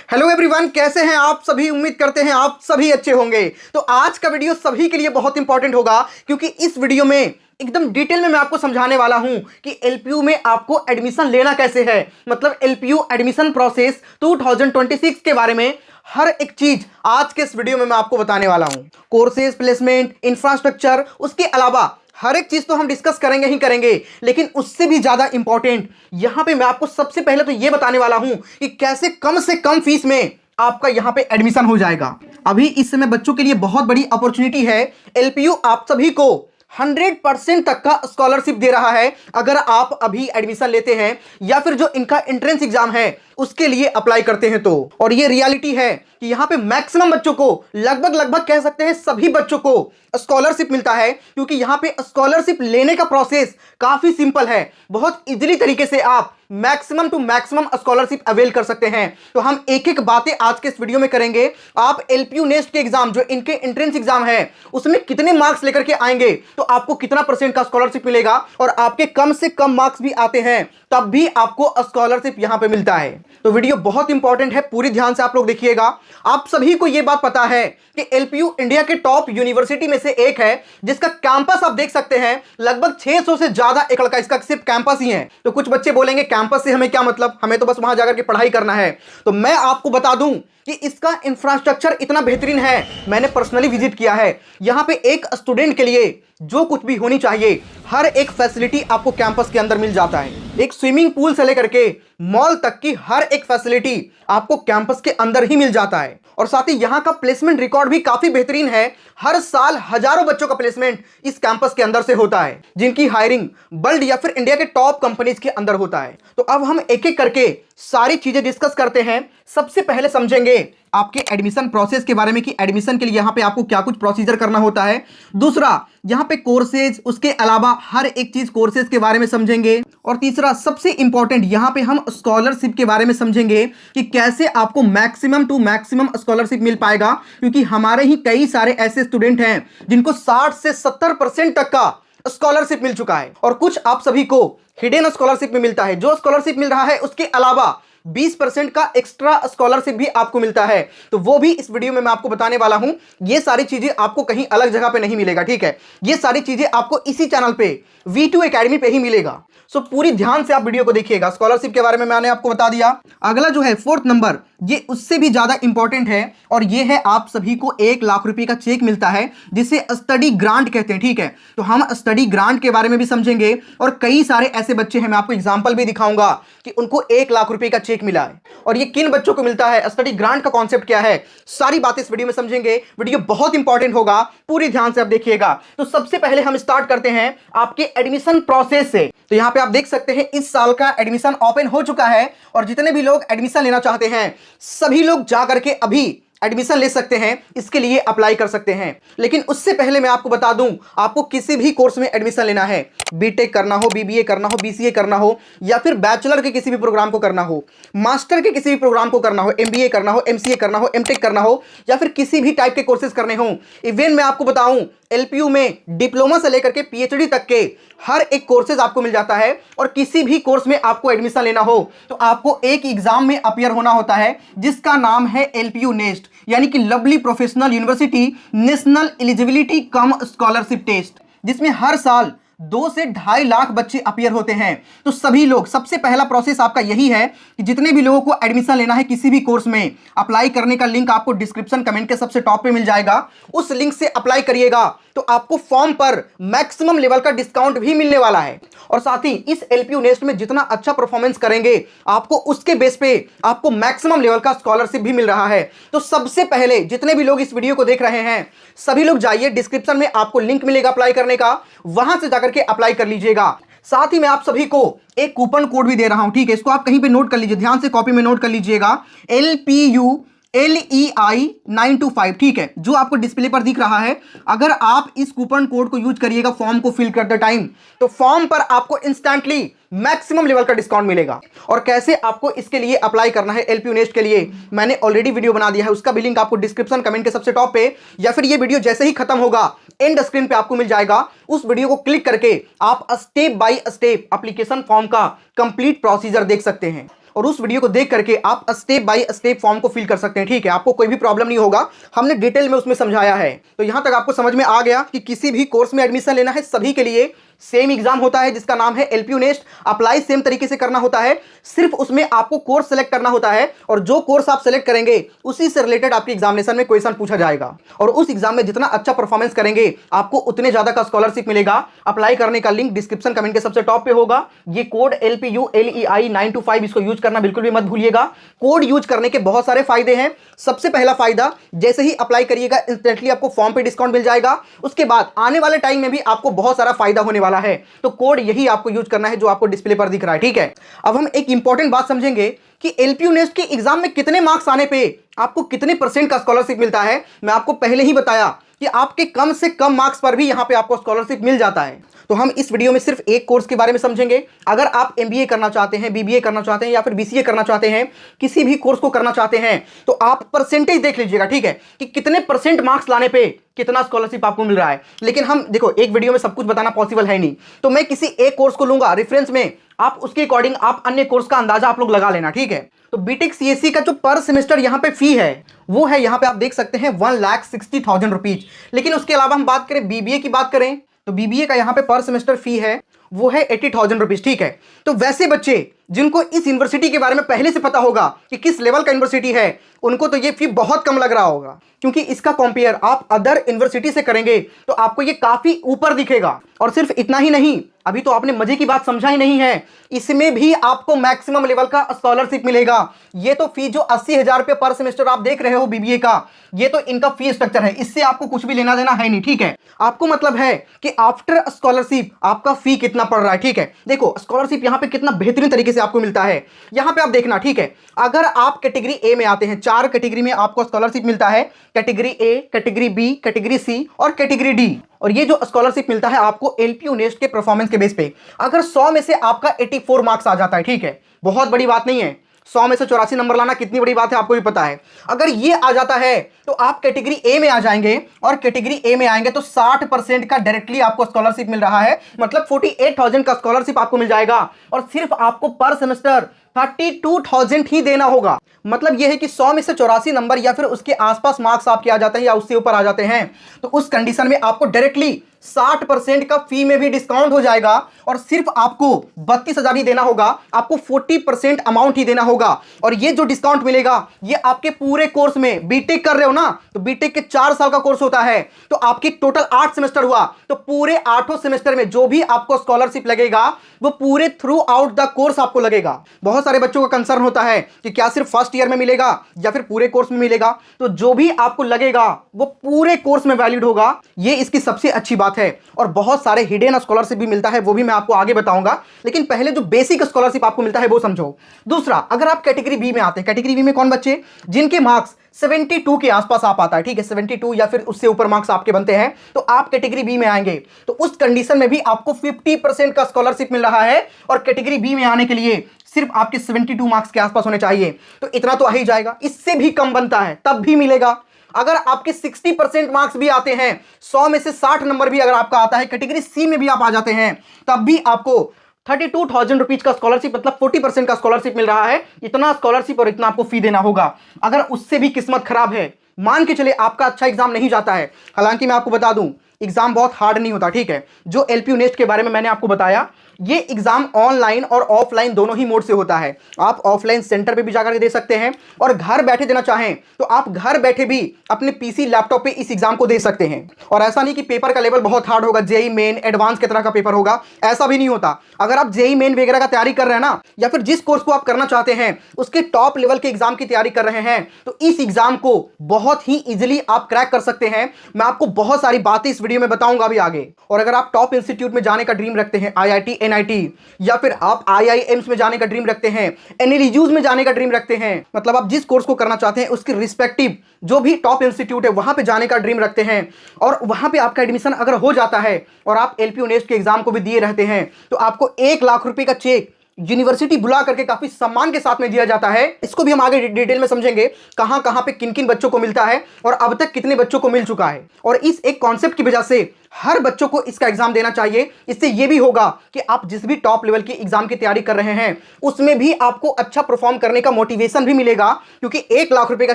Hello everyone, कैसे हैं आप सभी। उम्मीद करते हैं आप सभी अच्छे होंगे। तो आज का वीडियो सभी के लिए बहुत इंपॉर्टेंट होगा क्योंकि इस वीडियो में एकदम डिटेल में मैं आपको समझाने वाला हूं कि एलपीयू में आपको एडमिशन लेना कैसे है। मतलब एलपीयू एडमिशन प्रोसेस 2026 के बारे में हर एक चीज आज के इस वीडियो में मैं आपको बताने वाला हूं। कोर्सेज, प्लेसमेंट, इंफ्रास्ट्रक्चर, उसके अलावा हर एक चीज तो हम डिस्कस करेंगे ही करेंगे, लेकिन उससे भी ज्यादा इंपॉर्टेंट यहां पे मैं आपको सबसे पहले तो यह बताने वाला हूं कि कैसे कम से कम फीस में आपका यहां पे एडमिशन हो जाएगा। अभी इस समय बच्चों के लिए बहुत बड़ी अपॉर्चुनिटी है। एलपीयू आप सभी को 100% तक का स्कॉलरशिप दे रहा है अगर आप अभी एडमिशन लेते हैं या फिर जो इनका एंट्रेंस एग्जाम है उसके लिए अप्लाई करते हैं तो। और ये रियलिटी है कि यहां पे मैक्सिमम बच्चों को लगभग कह सकते हैं सभी बच्चों को स्कॉलरशिप मिलता है, क्योंकि यहां पे स्कॉलरशिप लेने का प्रोसेस काफी सिंपल है। बहुत इजीली तरीके से आप maximum to maximum scholarship avail कर सकते हैं। तो हम एक एक बातें आज के इस वीडियो में करेंगे। आप एलपीयू नेस्ट के एग्जाम जो इनके एंट्रेंस एग्जाम है उसमें कितने मार्क्स लेकर के आएंगे तो आपको कितना % का स्कॉलरशिप मिलेगा, और आपके कम से कम मार्क्स भी आते हैं तब भी आपको स्कॉलरशिप यहां पे मिलता है। तो वीडियो बहुत इंपॉर्टेंट है, पूरी ध्यान से आप लोग देखिएगा। आप सभी को यह बात पता है कि एलपीयू इंडिया के टॉप यूनिवर्सिटी में से एक है जिसका कैंपस आप देख सकते हैं लगभग 600 से ज्यादा एकड़ का इसका सिर्फ कैंपस ही है। तो कुछ बच्चे बोलेंगे कैंपस से हमें क्या मतलब, हमें तो बस वहां जाकर के पढ़ाई करना है। तो मैं आपको बता दूं कि इसका इंफ्रास्ट्रक्चर इतना बेहतरीन है, मैंने पर्सनली विजिट किया है। यहां पे एक स्टूडेंट के लिए जो कुछ भी होनी चाहिए हर एक फैसिलिटी आपको कैंपस के अंदर मिल जाता है। एक स्विमिंग पूल से लेकर के मॉल तक की हर एक फैसिलिटी आपको कैंपस के अंदर ही मिल जाता है। और साथ ही यहां का प्लेसमेंट रिकॉर्ड भी काफी बेहतरीन है। हर साल हजारों बच्चों का प्लेसमेंट इस कैंपस के अंदर से होता है, जिनकी हायरिंग वर्ल्ड या फिर इंडिया के टॉप कंपनीज के अंदर होता है। तो अब हम एक एक करके सारी चीजें डिस्कस करते हैं। सबसे पहले समझेंगे आपके एडमिशन प्रोसेस के बारे में कि एडमिशन के लिए यहां पे आपको क्या कुछ प्रोसीजर करना होता है। दूसरा, यहां पे कोर्सेज, उसके अलावा हर एक चीज कोर्सेज के बारे में समझेंगे। और तीसरा सबसे इंपॉर्टेंट यहां पे हम स्कॉलरशिप के बारे में समझेंगे कि कैसे आपको मैक्सिमम टू मैक्सिमम स्कॉलरशिप मिल पाएगा, क्योंकि हमारे ही कई सारे ऐसे स्टूडेंट हैं जिनको 60 से 70% तक का स्कॉलरशिप मिल चुका है। और कुछ आप सभी को हिडन स्कॉलरशिप में मिलता है। जो स्कॉलरशिप मिल रहा है उसके अलावा 20% का एक्स्ट्रा स्कॉलरशिप भी आपको मिलता है। तो वो भी इस वीडियो में मैं आपको बताने वाला हूं। ये सारी चीजें आपको कहीं अलग जगह पे नहीं मिलेगा, ठीक है। ये सारी चीजें आपको इसी चैनल पे V2 एकेडमी पे ही मिलेगा। सो पूरी ध्यान से आप वीडियो को देखिएगा। स्कॉलरशिप के बारे में मैंने आपको बता दिया। अगला जो है 4th नंबर, ये उससे भी ज्यादा इंपॉर्टेंट है, और ये है आप सभी को 1 लाख रुपए का चेक मिलता है जिसे स्टडी ग्रांट कहते हैं, ठीक है। तो हम स्टडी ग्रांट के बारे में भी समझेंगे। और कई सारे ऐसे बच्चे हैं, मैं आपको एग्जांपल भी दिखाऊंगा कि उनको 1 लाख रुपए का चेक मिला है और ये किन बच्चों को मिलता है, स्टडी ग्रांट का कॉन्सेप्ट क्या है, सारी बातें इस वीडियो में समझेंगे। वीडियो बहुत इंपॉर्टेंट होगा, पूरी ध्यान से आप देखिएगा। तो सबसे पहले हम स्टार्ट करते हैं आपके एडमिशन प्रोसेस से। तो यहां पे आप देख सकते हैं इस साल का एडमिशन ओपन हो चुका है, और जितने भी लोग एडमिशन लेना चाहते हैं सभी लोग जा करके अभी एडमिशन ले सकते हैं, इसके लिए अप्लाई कर सकते हैं। लेकिन उससे पहले मैं आपको बता दूं, आपको किसी भी कोर्स में एडमिशन लेना है, बीटेक करना हो, बीबीए करना हो, बीसीए करना हो, या फिर बैचलर के किसी भी प्रोग्राम को करना हो, मास्टर के किसी भी प्रोग्राम को करना हो, एमबीए करना हो, एमसीए करना हो, एमटेक करना हो, या फिर किसी भी टाइप के कोर्सेज करने हो। इवन मैं आपको बताऊं एलपीयू में डिप्लोमा से लेकर के पीएचडी तक के हर एक कोर्सेज आपको मिल जाता है। और किसी भी कोर्स में आपको एडमिशन लेना हो तो आपको एक एग्जाम में अपीयर होना होता है जिसका नाम है एलपीयू नेस्ट, यानी कि Lovely Professional University National Eligibility cum Scholarship Test, जिसमें हर साल 2 से 2.5 लाख बच्चे अपीयर होते हैं। तो सभी लोग, सबसे पहला प्रोसेस आपका यही है कि जितने भी लोगों को एडमिशन लेना है किसी भी कोर्स में, अप्लाई करने का लिंक आपको डिस्क्रिप्शन कमेंट के सबसे टॉप पे मिल जाएगा। उस लिंक से अप्लाई करिएगा तो आपको फॉर्म पर मैक्सिमम लेवल का डिस्काउंट भी मिलने वाला है। और साथ ही इस एलपीयू नेस्ट में जितना अच्छा परफॉर्मेंस करेंगे आपको उसके बेस पे आपको मैक्सिमम लेवल का स्कॉलरशिप भी मिल रहा है। तो सबसे पहले जितने भी लोग इस वीडियो को देख रहे हैं सभी लोग जाइए, डिस्क्रिप्शन में आपको लिंक मिलेगा अप्लाई करने का, वहां से जाकर के अप्लाई कर लीजिएगा। साथ ही मैं आप सभी को एक कूपन कोड भी दे रहा हूं, ठीक है। इसको आप कहीं पे नोट कर लीजिए, ध्यान से कॉपी में नोट कर लीजिएगा, LPU LEI 925, ठीक है, जो आपको डिस्प्ले पर दिख रहा है। अगर आप इस कूपन कोड को यूज करिएगा फॉर्म को फिल करते टाइम तो फॉर्म पर आपको इंस्टेंटली मैक्सिमम लेवल का डिस्काउंट मिलेगा। और कैसे आपको इसके लिए अप्लाई करना है एलपीयू नेस्ट के लिए मैंने ऑलरेडी वीडियो बना दिया है, उसका भी लिंक आपको डिस्क्रिप्शन कमेंट के सबसे टॉप पे, या फिर ये वीडियो जैसे ही खत्म होगा एंड स्क्रीन पे आपको मिल जाएगा। उस वीडियो को क्लिक करके आप step by step application form का कंप्लीट प्रोसीजर देख सकते हैं। और उस वीडियो को देख करके आप स्टेप बाय स्टेप फॉर्म को फिल कर सकते हैं। ठीक है, आपको कोई भी प्रॉब्लम नहीं होगा, हमने डिटेल में उसमें समझाया है। तो यहां तक आपको समझ में आ गया कि किसी भी कोर्स में एडमिशन लेना है, सभी के लिए सेम एग्जाम होता है जिसका नाम है एलपीयू नेस्ट। अप्लाई सेम तरीके से करना होता है, सिर्फ उसमें आपको कोर्स सेलेक्ट करना होता है और जो कोर्स आप सेलेक्ट करेंगे उसी से रिलेटेड आपके एग्जामिनेशन में क्वेश्चन पूछा जाएगा और उस एग्जाम में जितना अच्छा परफॉर्मेंस करेंगे आपको उतने ज्यादा का स्कॉलरशिप मिलेगा। अप्लाई करने का लिंक डिस्क्रिप्शन कमेंट के सबसे टॉप पे होगा। ये कोड LPULEI 925 इसको यूज करना बिल्कुल भी मत भूलिएगा। कोड यूज करने के बहुत सारे फायदे हैं। सबसे पहला फायदा, जैसे ही अप्लाई करिएगा इंस्टेंटली आपको फॉर्म पे डिस्काउंट मिल जाएगा। उसके बाद आने वाले टाइम में भी आपको बहुत सारा फायदा होने वाला है। तो कोड यही आपको यूज करना है जो आपको डिस्प्ले पर दिख रहा है। ठीक है, अब हम एक इंपॉर्टेंट बात समझेंगे कि एलपीयू नेस्ट के एग्जाम में कितने मार्क्स आने पे आपको कितने % का स्कॉलरशिप मिलता है। मैं आपको पहले ही बताया कि आपके कम से कम मार्क्स पर भी यहां पे आपको स्कॉलरशिप मिल जाता है। तो हम इस वीडियो में सिर्फ एक कोर्स के बारे में समझेंगे। अगर आप MBA करना चाहते हैं, BBA करना चाहते हैं या फिर BCA करना चाहते हैं, किसी भी कोर्स को करना चाहते हैं, तो आप परसेंटेज देख लीजिएगा। ठीक है, कि कितने % मार्क्स लाने पे कितना स्कॉलरशिप आपको मिल रहा है। लेकिन हम देखो, एक वीडियो में सब कुछ बताना पॉसिबल है नहीं, तो मैं किसी एक कोर्स को लूंगा रेफरेंस में, आप उसके अकॉर्डिंग आप अन्य कोर्स का अंदाजा आप लोग लगा लेना। ठीक है, तो बीटेक CSE का जो पर सेमेस्टर यहाँ पे फी है वो है, यहाँ पे आप देख सकते हैं 1,60,000 रुपीज। लेकिन उसके अलावा हम बात करें BBA की बात करें तो BBA का यहाँ पे पर सेमेस्टर फी है वो है 80,000 रुपीज। ठीक है, तो वैसे बच्चे जिनको इस यूनिवर्सिटी के बारे में पहले से पता होगा कि किस लेवल का यूनिवर्सिटी है, उनको तो ये फी बहुत कम लग रहा होगा, क्योंकि इसका कंपेयर आप अदर यूनिवर्सिटी से करेंगे तो आपको ये काफी ऊपर दिखेगा। और सिर्फ इतना ही नहीं, अभी तो आपने मजे की बात समझा ही नहीं है, इसमें भी आपको मैक्सिमम लेवल का स्कॉलरशिप मिलेगा। ये तो फी जो 80,000 रुपये पर सेमेस्टर आप देख रहे हो BBA का, ये तो इनका फी स्ट्रक्चर है, इससे आपको कुछ भी लेना देना है नहीं। ठीक है, आपको मतलब है कि आफ्टर स्कॉलरशिप आपका फी कितना पड़ रहा है। ठीक है, देखो स्कॉलरशिप यहाँ पे कितना बेहतरीन तरीके से आपको मिलता है, यहाँ पे आप देखना। ठीक है, अगर आप कैटेगरी A में आते हैं, 4 कैटेगरी में आपको स्कॉलरशिप मिलता है, category A, category B, category C और कैटेगरी D। और ये जो स्कॉलरशिप मिलता है आपको एलपीयू नेस्ट के परफॉर्मेंस के बेस पे। अगर 100 में से आपका 84 मार्क्स आ जाता है, ठीक है, बहुत बड़ी बात नहीं है, 100 में से 84 नंबर लाना कितनी बड़ी बात है आपको भी पता है। अगर ये आ जाता है तो आप कैटेगरी A में आ जाएंगे और कैटेगरी A में आएंगे तो 60% का डायरेक्टली आपको स्कॉलरशिप मिल रहा है, मतलब 48,000 का स्कॉलरशिप आपको मिल जाएगा और सिर्फ आपको पर सेमेस्टर 32,000 ही देना होगा। मतलब यह है कि 100 में से 84 नंबर या फिर उसके आसपास मार्क्स आपके आ जाते हैं या उससे ऊपर आ जाते हैं तो उस कंडीशन में आपको डायरेक्टली 60% का फी में भी डिस्काउंट हो जाएगा और सिर्फ आपको 32,000 ही देना होगा, आपको 40% अमाउंट ही देना होगा। और ये जो डिस्काउंट मिलेगा ये आपके पूरे कोर्स में, बीटेक कर रहे हो ना तो बीटेक के 4 साल का कोर्स होता है, तो आपकी टोटल 8 सेमेस्टर हुआ, तो पूरे 8 सेमेस्टर में जो भी आपको स्कॉलरशिप लगेगा वो पूरे थ्रू आउट द कोर्स आपको लगेगा। बहुत सारे बच्चों का कंसर्न होता है कि क्या सिर्फ फर्स्ट ईयर में मिलेगा या फिर पूरे कोर्स में मिलेगा, तो जो भी आपको लगेगा वो पूरे कोर्स में वैलिड होगा, ये इसकी सबसे अच्छी बात है। और बहुत सारे हिडन स्कॉलरशिप भी मिलता है, वो भी मैं आपको आगे बताऊंगा, लेकिन पहले जो बेसिक स्कॉलरशिप आपको मिलता है वो समझो। दूसरा, अगर आप कैटेगरी बी में आते हैं, कैटेगरी बी में कौन बच्चे, जिनके मार्क्स 72 के आसपास आप आता है, ठीक है, 72 या फिर उससे ऊपर मार्क्स आपके बनते हैं, तो आप कैटेगरी बी में आएंगे तो उस कंडीशन में भी आपको 50% का स्कॉलरशिप मिल रहा है। और कैटेगरी बी में आने के लिए सिर्फ आपके 72 मार्क्स के आसपास होने चाहिए, तो इतना तो आ ही जाएगा। इससे भी कम बनता है तब भी मिलेगा। अगर आपके 60% मार्क्स भी आते हैं, 100 में से 60 नंबर भी अगर आपका आता है, कैटेगरी सी में भी आप आ जाते हैं, तब भी आपको 32,000 रुपीज का स्कॉलरशिप, मतलब 40% का स्कॉलरशिप मिल रहा है। इतना स्कॉलरशिप और इतना आपको फी देना होगा। अगर उससे भी किस्मत खराब है, मान के चले आपका अच्छा एग्जाम नहीं जाता है, हालांकि मैं आपको बता दूं एग्जाम बहुत हार्ड नहीं होता, ठीक है, जो एलपीयू नेस्ट के बारे में मैंने आपको बताया, ये एग्जाम ऑनलाइन और ऑफलाइन दोनों ही मोड से होता है। आप ऑफलाइन सेंटर पे भी जाकर दे सकते हैं और घर बैठे देना चाहें तो आप घर बैठे भी अपने पीसी लैपटॉप पे इस एग्जाम को दे सकते हैं। और ऐसा नहीं कि पेपर का लेवल बहुत हार्ड होगा, जेई मेन एडवांस की तरह का पेपर होगा, ऐसा भी नहीं होता। अगर आप जेई मेन वगैरह का तैयारी कर रहे हैं ना, या फिर जिस कोर्स को आप करना चाहते हैं उसके टॉप लेवल के एग्जाम की तैयारी कर रहे हैं, तो इस एग्जाम को बहुत ही इजिली आप क्रैक कर सकते हैं। मैं आपको बहुत सारी बातें इस वीडियो में बताऊंगा अभी आगे। और अगर आप टॉप इंस्टीट्यूट में जाने का ड्रीम रखते हैं, IIT NIT, या फिर आप IIMs में जाने का ड्रीम रखते हैं, NLUs में जाने का ड्रीम रखते हैं, मतलब आप जिस कोर्स को करना चाहते हैं उसके रिस्पेक्टिव जो भी टॉप इंस्टीट्यूट है वहां पे जाने का ड्रीम रखते हैं, और वहां पे आपका एडमिशन अगर हो जाता है और आप एलपीयू नेस्ट के एग्जाम को भी दिए रहते हैं, तो आपको 1 लाख रुपए का चेक यूनिवर्सिटी बुला करके काफी सम्मान के साथ में दिया जाता है। इसको भी हम आगे डिटेल में समझेंगे, कहां कहां पे किन किन बच्चों को मिलता है और अब तक कितने बच्चों को मिल चुका है। और इस एक कॉन्सेप्ट की वजह से हर बच्चों को इसका एग्जाम देना चाहिए। इससे यह भी होगा कि आप जिस भी टॉप लेवल की एग्जाम की तैयारी कर रहे हैं उसमें भी आपको अच्छा परफॉर्म करने का मोटिवेशन भी मिलेगा, क्योंकि 1 लाख रुपए का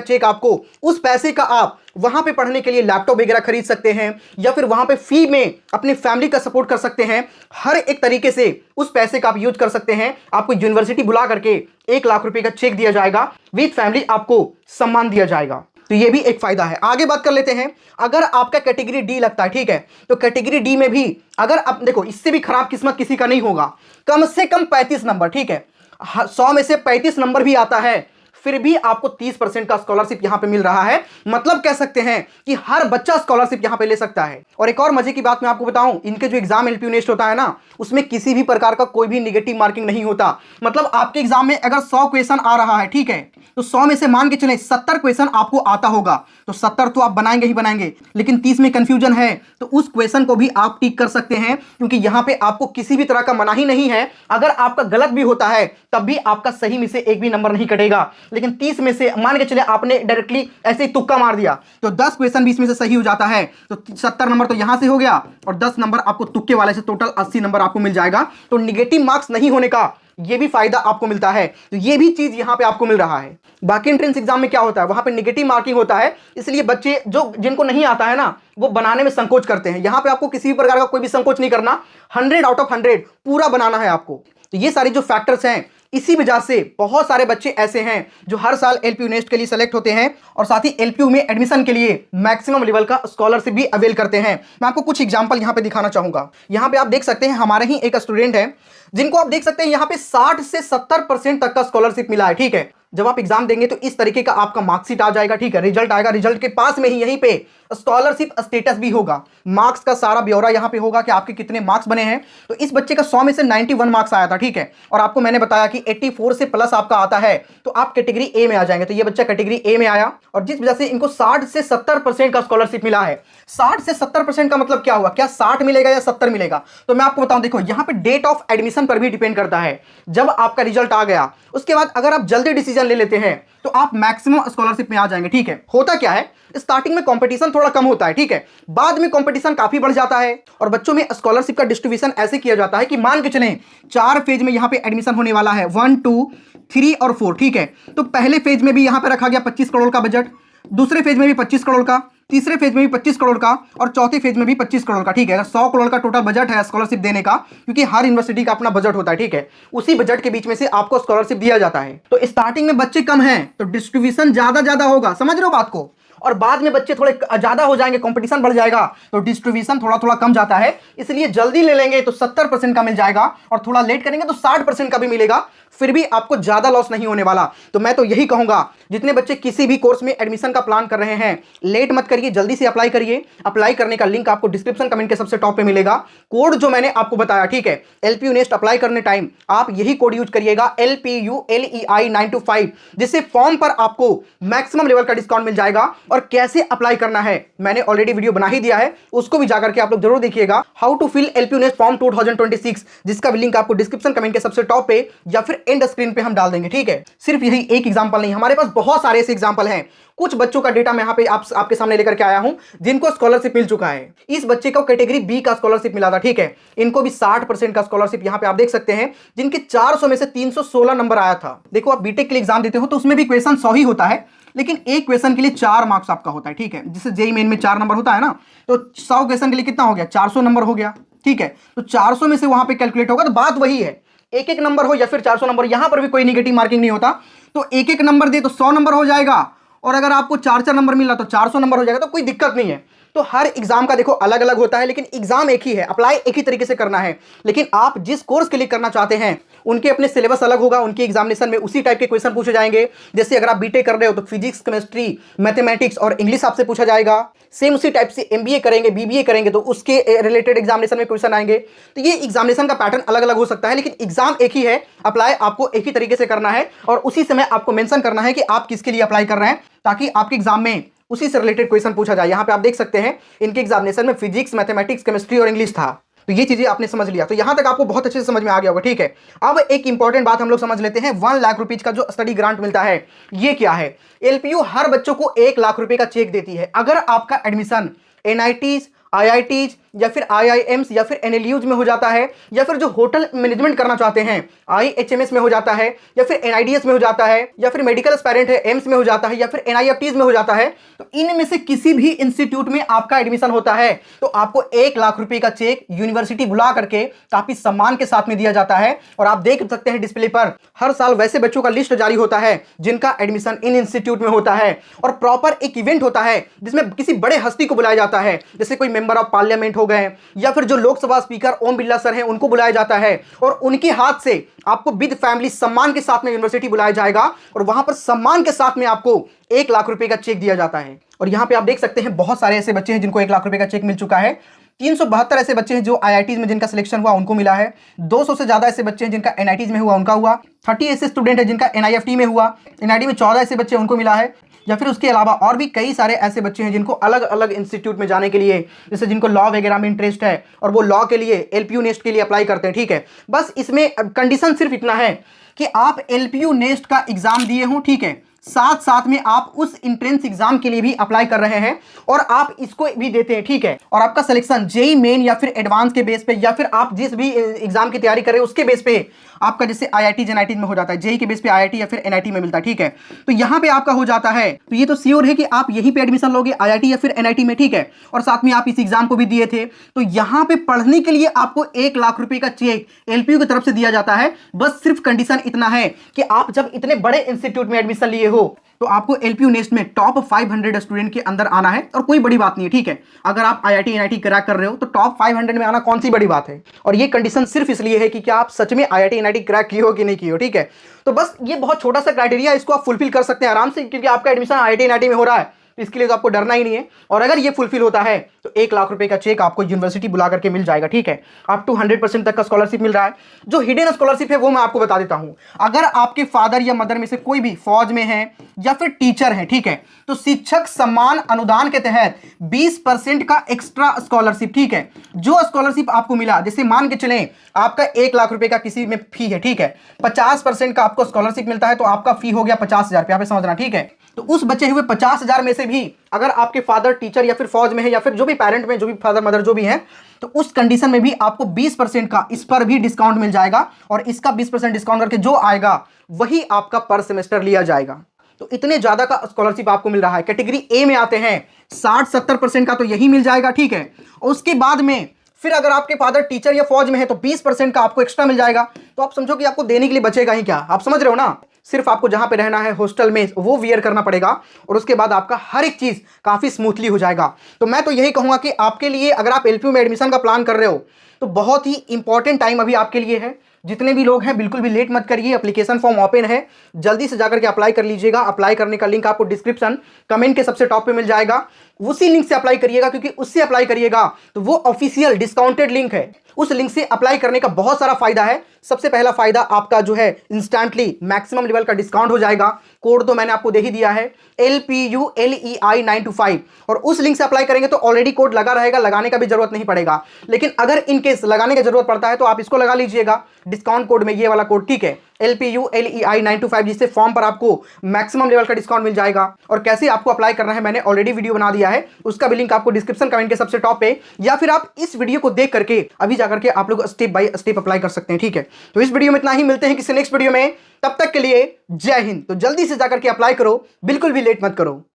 चेक आपको, उस पैसे का आप वहां पे पढ़ने के लिए लैपटॉप वगैरह खरीद सकते हैं या फिर वहां पे फी में अपनी फैमिली का सपोर्ट कर सकते हैं। हर एक तरीके से उस पैसे का आप यूज कर सकते हैं। आपको यूनिवर्सिटी बुला करके 1 लाख रुपए का चेक दिया जाएगा, विद फैमिली आपको सम्मान दिया जाएगा। तो ये भी एक फायदा है। आगे बात कर लेते हैं, अगर आपका कैटेगरी डी लगता है, ठीक है, तो कैटेगरी डी में भी अगर आप देखो, इससे भी खराब किस्मत किसी का नहीं होगा। कम से कम 35 नंबर, ठीक है, 100 में से 35 नंबर भी आता है, फिर भी आपको 30% का स्कॉलरशिप यहां पे मिल रहा है। मतलब कह सकते हैं कि हर बच्चा स्कॉलरशिप यहां पे ले सकता है। और एक और मजे की बात मैं आपको बताऊं, इनके जो एग्जाम एलपीयू नेस्ट होता है ना, उसमें किसी भी प्रकार का कोई भी निगेटिव मार्किंग नहीं होता। मतलब आपके एग्जाम में अगर 100 क्वेश्चन आ रहा है, ठीक है, तो 100 में से मान के चले 70 क्वेश्चन आपको आता होगा, तो 70 तो आप बनाएंगे ही बनाएंगे, लेकिन 30 में कंफ्यूजन है तो उस क्वेश्चन को भी आप टिक कर सकते हैं, क्योंकि यहां पे आपको किसी भी तरह का मनाही नहीं है। अगर आपका गलत भी होता है तब भी आपका सही में से एक भी नंबर नहीं कटेगा। लेकिन 30 में से मान के चले आपने डायरेक्टली ऐसे ही तुक्का मार दिया, तो 10 क्वेश्चन 20 में से सही हो जाता है, तो 70 नंबर तो यहां से हो गया और 10 नंबर आपको तुक्के वाले से टोटल 80 नंबर आपको मिल जाएगा। तो निगेटिव मार्क्स नहीं होने का ये भी फायदा आपको मिलता है। तो ये भी चीज यहां पे आपको मिल रहा है। बाकी एंट्रेंस एग्जाम में क्या होता है, वहां पे निगेटिव मार्किंग होता है, इसलिए बच्चे जो जिनको नहीं आता है ना, वो बनाने में संकोच करते हैं। यहां पे आपको किसी भी प्रकार का कोई भी संकोच नहीं करना, 100 आउट ऑफ 100 पूरा बनाना है आपको। तो ये सारी जो फैक्टर्स हैं, इसी वजह से बहुत सारे बच्चे ऐसे हैं जो हर साल एलपीयू नेस्ट के लिए सेलेक्ट होते हैं और साथ ही एलपीयू में एडमिशन के लिए मैक्सिमम लेवल का स्कॉलरशिप भी अवेल करते हैं। मैं आपको कुछ एग्जांपल यहां पे दिखाना चाहूंगा। यहां पे आप देख सकते हैं, हमारे ही एक स्टूडेंट है जिनको आप देख सकते हैं यहां पे 60 से 70% तक का स्कॉलरशिप मिला है, ठीक है। जब आप एग्जाम देंगे तो इस तरीके का आपका मार्कशीट आ जाएगा, ठीक है, रिजल्ट आएगा, रिजल्ट के पास में ही यहीं पे स्कॉलरशिप स्टेटस भी होगा, मार्क्स का सारा ब्यौरा यहां पे होगा कि आपके कितने मार्क्स बने हैं। तो इस बच्चे का 100 में से 91 मार्क्स आया था, ठीक है, और आपको मैंने बताया कि 84 से प्लस आपका आता है तो आप कैटेगरी ए में आ जाएंगे। तो ये बच्चा कैटेगरी ए में आया और जिस वजह से इनको 60 से 70% का स्कॉलरशिप मिला है। 60 से 70% का मतलब क्या हुआ, क्या 60 मिलेगा या 70 मिलेगा? तो मैं आपको बताऊं, देखो यहां पे डेट ऑफ एडमिशन पर भी डिपेंड करता है। जब आपका रिजल्ट आ गया उसके बाद अगर आप जल्दी डिसीजन ले लेते हैं तो आप मैक्सिमम स्कॉलरशिप में आ जाएंगे, ठीक है। होता क्या है, स्टार्टिंग में कंपटीशन थोड़ा कम होता है, ठीक है, बाद में कंपटीशन काफी बढ़ जाता है और बच्चों में स्कॉलरशिप का डिस्ट्रीब्यूशन ऐसे किया जाता है कि मान के चलें 4 फेज में यहां पे एडमिशन होने वाला है, 1, 2, 3 और 4, ठीक है। तो पहले फेज में भी यहां पे रखा गया 25 करोड़ का बजट, दूसरे फेज में भी 25 करोड़ का, तीसरे फेज में भी 25 करोड़ का और चौथे फेज में भी 25 करोड़ का, ठीक है। 100 करोड़ का टोटल बजट है स्कॉलरशिप देने का, क्योंकि हर यूनिवर्सिटी का अपना बजट होता है, ठीक है। उसी बजट के बीच में से आपको स्कॉलरशिप दिया जाता है। तो स्टार्टिंग में बच्चे कम हैं तो डिस्ट्रीब्यूशन ज्यादा होगा, समझ रहे हो बात को, और बाद में बच्चे थोड़े ज्यादा हो जाएंगे, कंपटीशन बढ़ जाएगा तो डिस्ट्रीब्यूशन थोड़ा कम जाता है। इसलिए जल्दी ले लेंगे तो 70% का मिल जाएगा और थोड़ा लेट करेंगे तो 60% का भी मिलेगा, फिर भी आपको ज्यादा लॉस नहीं होने वाला। तो मैं तो यही कहूंगा, जितने बच्चे किसी भी कोर्स में एडमिशन का प्लान कर रहे हैं, लेट मत करिए, जल्दी से अप्लाई करिए। अप्लाई करने का लिंक आपको डिस्क्रिप्शन कमेंट के सबसे टॉप पे मिलेगा। कोड जो मैंने आपको बताया, ठीक है, एलपीयू नेस्ट अप्लाई करने टाइम आप यही कोड यूज करिएगा, LPULEI 925, जिससे फॉर्म पर आपको मैक्सिमम लेवल का डिस्काउंट मिल जाएगा। और कैसे अप्लाई करना है मैंने ऑलरेडी वीडियो बना ही दिया है, उसको भी जाकर के आप लोग जरूर देखिएगा, how to fill LPU NEST form 2026, जिसका लिंक आपको डिस्क्रिप्शन कमेंट के सबसे टॉप पे या फिर एंड स्क्रीन पे हम डाल देंगे, ठीक है। सिर्फ यही एक एग्जांपल नहीं, हमारे पास बहुत सारे ऐसे एग्जांपल हैं। कुछ बच्चों का डेटा मैं यहां पे आपके सामने लेकर के आया हूं जिनको स्कॉलरशिप मिल चुका है। इस बच्चे को कैटेगरी बी का स्कॉलरशिप मिला था, ठीक है, इनको भी 60% का स्कॉलरशिप यहां पे आप देख सकते हैं, जिनके 400 में से 316 नंबर आया था। देखो आप बीटेक के लिए एग्जाम देते हो तो उसमें भी क्वेश्चन 100 ही होता है, लेकिन एक क्वेश्चन के लिए 4 मार्क्स आपका होता है, ठीक है। जिससे जेईई मेन में 4 नंबर होता है ना, तो 100 क्वेश्चन के लिए कितना हो गया, 400 नंबर हो गया, ठीक है। तो 400 में से वहां पे कैलकुलेट होगा, तो बात वही है, एक नंबर हो या फिर 400 नंबर, यहां पर भी कोई निगेटिव मार्किंग नहीं होता। तो एक नंबर दे तो 100 नंबर हो जाएगा, और अगर आपको 4 नंबर मिला तो 400 नंबर हो जाएगा, तो कोई दिक्कत नहीं है। तो हर एग्जाम का देखो अलग अलग होता है, लेकिन एग्जाम एक ही है, अप्लाई एक ही तरीके से करना है। लेकिन आप जिस कोर्स के लिए करना चाहते हैं उनके अपने सिलेबस अलग होगा, उनके एग्जामिनेशन में उसी टाइप के क्वेश्चन पूछे जाएंगे। जैसे अगर आप बीटेक कर रहे हो तो फिजिक्स, केमिस्ट्री, मैथमेटिक्स और इंग्लिश आपसे पूछा जाएगा। सेम उसी टाइप से एमबीए करेंगे, बीबीए करेंगे तो उसके रिलेटेड एग्जामिनेशन में क्वेश्चन आएंगे। तो ये एग्जामिनेशन का पैटर्न अलग अलग हो सकता है, लेकिन एग्जाम एक ही है, अप्लाई आपको एक ही तरीके से करना है और उसी समय आपको मेंशन करना है कि आप किसके लिए अप्लाई कर रहे हैं, ताकि आपके एग्जाम में उसी से रिलेटेड क्वेश्चन पूछा जाए। यहां पे आप देख सकते हैं इनके एग्जामिनेशन में फिजिक्स, मैथमेटिक्स, केमिस्ट्री और इंग्लिश था। तो ये चीजें आपने समझ लिया, तो यहां तक आपको बहुत अच्छे से समझ में आ गया होगा, ठीक है। अब एक इंपॉर्टेंट बात हम लोग समझ लेते हैं, 1 लाख रुपीज का जो स्टडी ग्रांट मिलता है ये क्या है। एलपीयू हर बच्चों को 1 लाख रुपए का चेक देती है अगर आपका एडमिशन एनआईटीज, आईआईटीज या फिर IIMs या फिर NLUs में हो जाता है, या फिर जो होटल मैनेजमेंट करना चाहते हैं IHMS में हो जाता है, या फिर NIDS में हो जाता है, या फिर मेडिकल एस्पायरेंट है एम्स में हो जाता है, या फिर NIFTs में हो जाता है, तो इनमें से किसी भी इंस्टीट्यूट में आपका एडमिशन होता है तो आपको 1 लाख रुपए का चेक यूनिवर्सिटी बुला करके काफी सम्मान के साथ में दिया जाता है। और आप देख सकते हैं डिस्प्ले पर हर साल वैसे बच्चों का लिस्ट जारी होता है जिनका एडमिशन इन इंस्टीट्यूट में होता है, और प्रॉपर एक इवेंट होता है जिसमें किसी बड़े हस्ती को बुलाया जाता है, जैसे कोई मेंबर ऑफ पार्लियामेंट हो गए या फिर जो लोकसभा स्पीकर ओम बिरला सर हैं उनको बुलाया जाता है, और उनके हाथ से आपको विद फैमिली सम्मान के साथ में यूनिवर्सिटी बुलाया जाएगा और वहां पर सम्मान के साथ में आपको 1 लाख रुपए का चेक दिया जाता है। और यहां पे आप देख सकते हैं बहुत सारे ऐसे बच्चे हैं जिनको 1 लाख रुपए का चेक मिल चुका है। 372 ऐसे बच्चे हैं जो IITs में जिनका सिलेक्शन हुआ उनको मिला है। 200 से ज्यादा ऐसे बच्चे हैं जिनका NITs में हुआ उनका हुआ। 30 ऐसे स्टूडेंट है जिनका NIFT में हुआ। NID में 14 ऐसे बच्चे उनको मिला है। या फिर उसके अलावा और भी कई सारे ऐसे बच्चे हैं जिनको अलग अलग इंस्टीट्यूट में जाने के लिए, जैसे जिनको लॉ वगैरह में इंटरेस्ट है और वो लॉ के लिए LPU नेस्ट के लिए अप्लाई करते हैं। ठीक है, बस इसमें कंडीशन सिर्फ इतना है कि आप LPU नेस्ट का एग्जाम दिए हो, ठीक है, साथ साथ में आप उस एंट्रेंस एग्जाम के लिए भी अप्लाई कर रहे हैं और आप इसको भी देते हैं, ठीक है, और आपका सिलेक्शन जेई मेन या फिर एडवांस के बेस पे या फिर आप जिस भी एग्जाम की तैयारी कर रहे हैं उसके बेस पे आपका जैसे IIT NIT में हो जाता है, जेई के बेस पे IIT या फिर NIT में मिलता है। ठीक है, तो यहां पे आपका हो जाता है, तो ये तो श्योर है कि आप यहीं पे एडमिशन लोगे IIT या फिर NIT में, ठीक है, और साथ में आप इस एग्जाम को भी दिए थे, तो यहां पे पढ़ने के लिए आपको 1 लाख रुपए का चेक LPU की तरफ से दिया जाता है। बस सिर्फ कंडीशन इतना है कि आप जब इतने बड़े इंस्टीट्यूट में एडमिशन लिए हो तो आपको LPU नेस्ट में टॉप 500 स्टूडेंट के अंदर आना है, और कोई बड़ी बात नहीं है। ठीक है, अगर आप IIT NIT क्रैक कर रहे हो तो टॉप 500 में आना कौन सी बड़ी बात है, और ये कंडीशन सिर्फ इसलिए है कि क्या आप सच में IIT NIT क्रैक किए हो कि नहीं किए हो। ठीक है, तो बस ये बहुत छोटा सा क्राइटेरिया, इसको आप फुलफिल कर सकते हैं आराम से, क्योंकि आपका एडमिशन IIT NIT में हो रहा है तो इसके लिए तो आपको डरना ही नहीं है। और अगर ये फुलफिल होता है तो 1 लाख रुपए का चेक आपको यूनिवर्सिटी बुला करके मिल जाएगा। ठीक है, अप टू 100% तक का स्कॉलरशिप मिल रहा है। जो हिडन स्कॉलरशिप है वो मैं आपको बता देता हूं। अगर आपके फादर या मदर में से कोई भी फौज में है या फिर टीचर है, ठीक है, तो शिक्षक सम्मान अनुदान के तहत 20% का एक्स्ट्रा स्कॉलरशिप, ठीक है, जो स्कॉलरशिप आपको मिला, जैसे मान के चलें आपका 1 लाख रुपए का किसी में फी है, ठीक है, 50% का आपको स्कॉलरशिप मिलता है तो आपका फी हो गया 50,000 रुपया पे, समझना। ठीक है, तो उस बचे हुए 50,000 में से भी अगर आपके फादर टीचर या फिर फौज में है या फिर जो भी पेरेंट में जो भी फादर मदर जो भी है, तो उस कंडीशन में भी आपको 20% का इस पर भी डिस्काउंट मिल जाएगा, और इसका 20% डिस्काउंट करके जो आएगा वही आपका पर सेमेस्टर लिया जाएगा। तो इतने ज्यादा का स्कॉलरशिप आपको मिल रहा है। कैटेगरी ए में आते हैं 60-70% का तो यही मिल जाएगा। ठीक है, उसके बाद में फिर अगर आपके फादर टीचर या फौज में है तो 20% का आपको एक्स्ट्रा मिल जाएगा। तो आप समझो कि आपको देने के लिए बचेगा ही क्या, आप समझ रहे हो ना। सिर्फ आपको जहां पे रहना है हॉस्टल में वो वियर करना पड़ेगा, और उसके बाद आपका हर एक चीज काफी स्मूथली हो जाएगा। तो मैं तो यही कहूंगा कि आपके लिए अगर आप LPU में एडमिशन का प्लान कर रहे हो तो बहुत ही इंपॉर्टेंट टाइम अभी आपके लिए है। जितने भी लोग हैं बिल्कुल भी लेट मत करिए, एप्लीकेशन फॉर्म ओपन है, जल्दी से जाकर के अप्लाई कर लीजिएगा। अप्लाई करने का लिंक आपको डिस्क्रिप्शन कमेंट के सबसे टॉप पे मिल जाएगा, उसी लिंक से अप्लाई करिएगा, क्योंकि उससे अप्लाई करिएगा तो वो ऑफिशियल डिस्काउंटेड लिंक है। उस लिंक से अप्लाई करने का बहुत सारा फायदा है। सबसे पहला फायदा आपका जो है इंस्टेंटली मैक्सिमम लेवल का डिस्काउंट हो जाएगा। कोड तो मैंने आपको दे ही दिया है LPU LEI 925, और उस लिंक से अप्लाई करेंगे तो ऑलरेडी कोड लगा रहेगा, लगाने का भी जरूरत नहीं पड़ेगा। लेकिन अगर इनकेस लगाने की जरूरत पड़ता है तो आप इसको लगा लीजिएगा डिस्काउंट कोड में, ये वाला कोड, ठीक है, LPU LEI 925, जिससे फॉर्म पर आपको मैक्सिमम लेवल का डिस्काउंट मिल जाएगा। और कैसे आपको अप्लाई करना है मैंने ऑलरेडी वीडियो बना दिया है, उसका भी लिंक आपको डिस्क्रिप्शन कमेंट के सबसे टॉप पे, या फिर आप इस वीडियो को देख करके अभी जाकर के आप लोग स्टेप बाय स्टेप अप्लाई कर सकते हैं। ठीक है, तो इस वीडियो में इतना ही, मिलते हैं किसी नेक्स्ट वीडियो में, तब तक के लिए जय हिंद। तो जल्दी से जाकर के अप्लाई करो, बिल्कुल भी लेट मत करो।